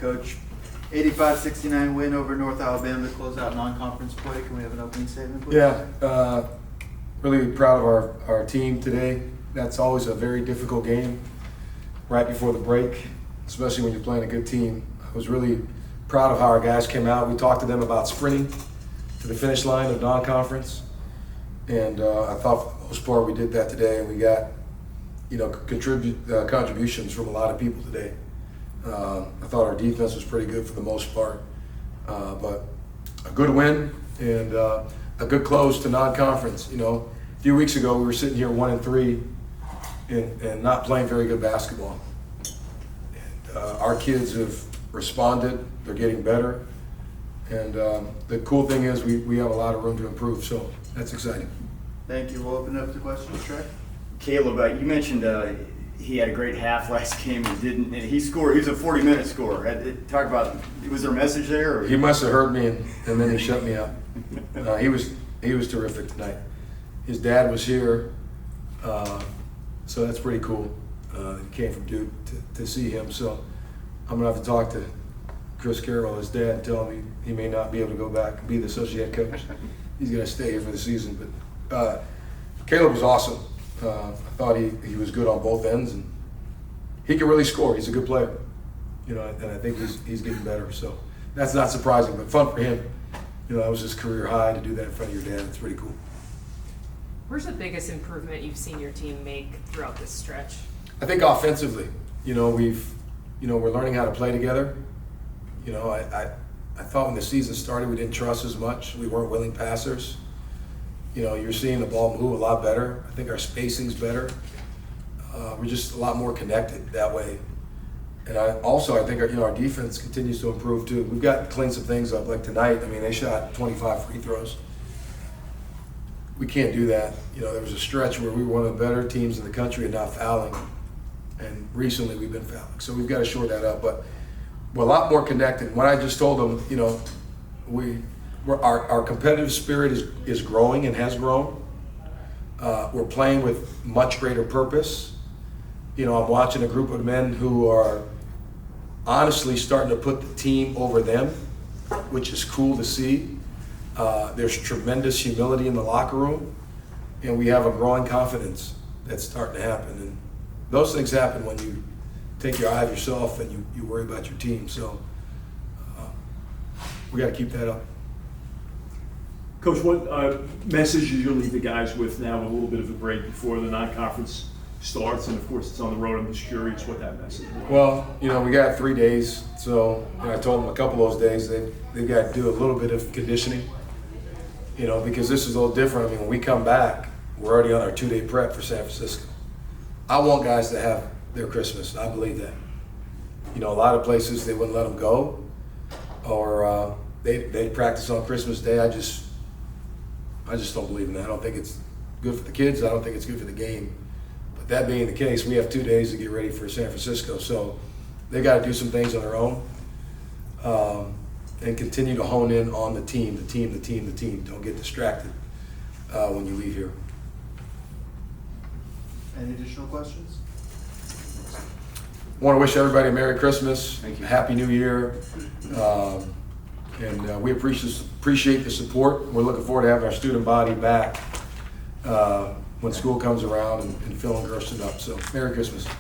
Coach. 85-69 win over North Alabama to close out non-conference play. Can we have an opening statement, please? Yeah, really proud of our team today. That's always a very difficult game right before the break, especially when you're playing a good team. I was really proud of how our guys came out. We talked to them about sprinting to the finish line of non-conference, and I thought for the most part we did that today, and we got contributions from a lot of people today. I thought our defense was pretty good for the most part, but a good win and a good close to non-conference. A few weeks ago we were sitting here 1-3 and not playing very good basketball. And our kids have responded; they're getting better, and the cool thing is we have a lot of room to improve. So that's exciting. Thank you. We'll open it up to questions. Trey? Caleb, you mentioned he had a great half last game and didn't. And he scored. He was a 40-minute scorer. Talk about, was there a message there? Or? He must have heard me and then he shut me up. He was terrific tonight. His dad was here, so that's pretty cool. He came from Duke to see him. So I'm gonna have to talk to Chris Carroll, his dad, and tell him he may not be able to go back and be the associate coach. He's gonna stay here for the season. But Caleb was awesome. I thought he was good on both ends, and he can really score. He's a good player, and I think he's getting better. So that's not surprising, but fun for him. That was his career high to do that in front of your dad. It's pretty cool. Where's the biggest improvement you've seen your team make throughout this stretch? I think offensively, we're learning how to play together. I thought when the season started we didn't trust as much. We weren't willing passers. You're seeing the ball move a lot better. I think our spacing's better. We're just a lot more connected that way. And I think our defense continues to improve too. We've got to clean some things up. Like tonight, they shot 25 free throws. We can't do that. There was a stretch where we were one of the better teams in the country and not fouling. And recently we've been fouling. So we've got to shore that up. But we're a lot more connected. What I just told them, our competitive spirit is growing and has grown. We're playing with much greater purpose. I'm watching a group of men who are honestly starting to put the team over them, which is cool to see. There's tremendous humility in the locker room, and we have a growing confidence that's starting to happen. And those things happen when you take your eye off yourself and you worry about your team. So we got to keep that up. Coach, what message do you leave the guys with now with a little bit of a break before the non-conference starts? And of course, it's on the road. I'm just curious what that message is. Well, we got 3 days. So I told them a couple of those days they've got to do a little bit of conditioning, because this is a little different. When we come back, we're already on our 2-day prep for San Francisco. I want guys to have their Christmas. I believe that. A lot of places they wouldn't let them go, or they practice on Christmas Day. I just don't believe in that. I don't think it's good for the kids. I don't think it's good for the game. But that being the case, we have 2 days to get ready for San Francisco. So they got to do some things on their own and continue to hone in on the team. Don't get distracted when you leave here. Any additional questions? I want to wish everybody a Merry Christmas, Thank you. Happy New Year, and we appreciate the support. We're looking forward to having our student body back when school comes around and filling Gersten up. So Merry Christmas.